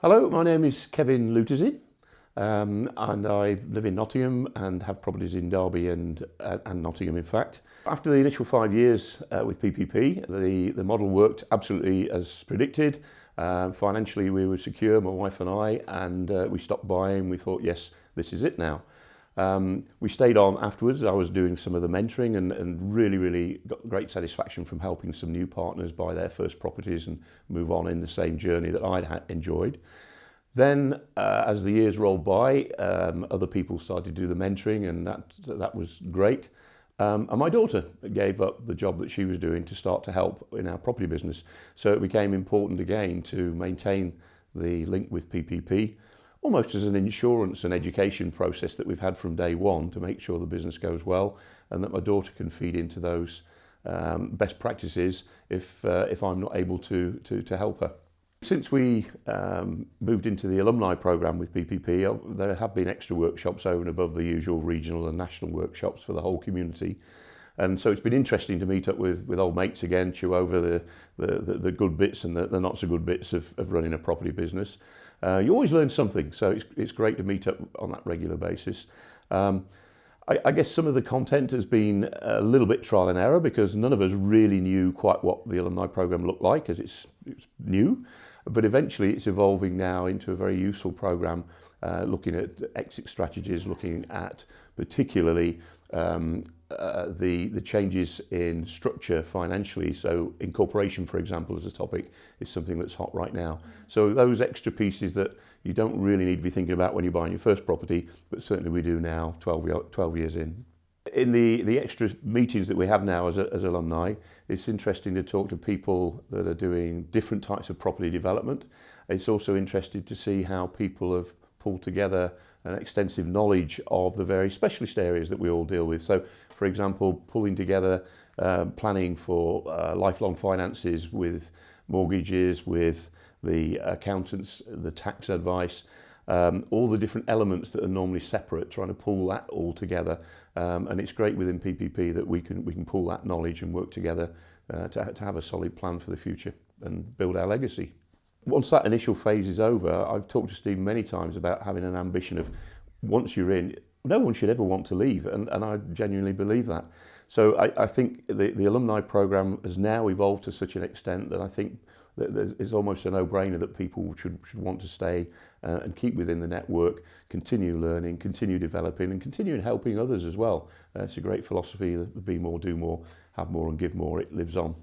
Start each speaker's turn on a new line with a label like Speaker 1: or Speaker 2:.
Speaker 1: Hello, my name is Kevin Lucyzyn, and I live in Nottingham and have properties in Derby and Nottingham, in fact. After the initial 5 years with PPP, the model worked absolutely as predicted. Financially, we were secure, my wife and I, and we stopped buying. We thought, yes, this is it now. We stayed on afterwards. I was doing some of the mentoring and really got great satisfaction from helping some new partners buy their first properties and move on in the same journey that I'd enjoyed. Then, as the years rolled by, other people started to do the mentoring, and that was great. And my daughter gave up the job that she was doing to start to help in our property business. So it became important again to maintain the link with PPP, almost as an insurance and education process that we've had from day one to make sure the business goes well and that my daughter can feed into those best practices if I'm not able to help her. Since we moved into the alumni program with PPP, there have been extra workshops over and above the usual regional and national workshops for the whole community. And so it's been interesting to meet up with old mates again, chew over the good bits and the not so good bits of running a property business. You always learn something, so it's great to meet up on that regular basis. I guess some of the content has been a little bit trial and error because none of us really knew quite what the alumni program looked like, as it's new. But eventually it's evolving now into a very useful program, looking at exit strategies, looking at particularly the changes in structure financially. So incorporation, for example, as a topic is something that's hot right now. So those extra pieces that you don't really need to be thinking about when you're buying your first property, but certainly we do now, 12 years in. In the extra meetings that we have now as alumni, it's interesting to talk to people that are doing different types of property development. It's also interesting to see how people have pulled together an extensive knowledge of the various specialist areas that we all deal with. So, for example, pulling together planning for lifelong finances with mortgages, with the accountants, the tax advice, all the different elements that are normally separate, trying to pull that all together. And it's great within PPP that we can pull that knowledge and work together to have a solid plan for the future and build our legacy. Once that initial phase is over, I've talked to Steve many times about having an ambition of once you're in, no one should ever want to leave, and I genuinely believe that. So I think the alumni program has now evolved to such an extent that I think that it's almost a no-brainer that people should want to stay and keep within the network, continue learning, continue developing, and continue helping others as well. It's a great philosophy, the be more, do more, have more and give more. It lives on.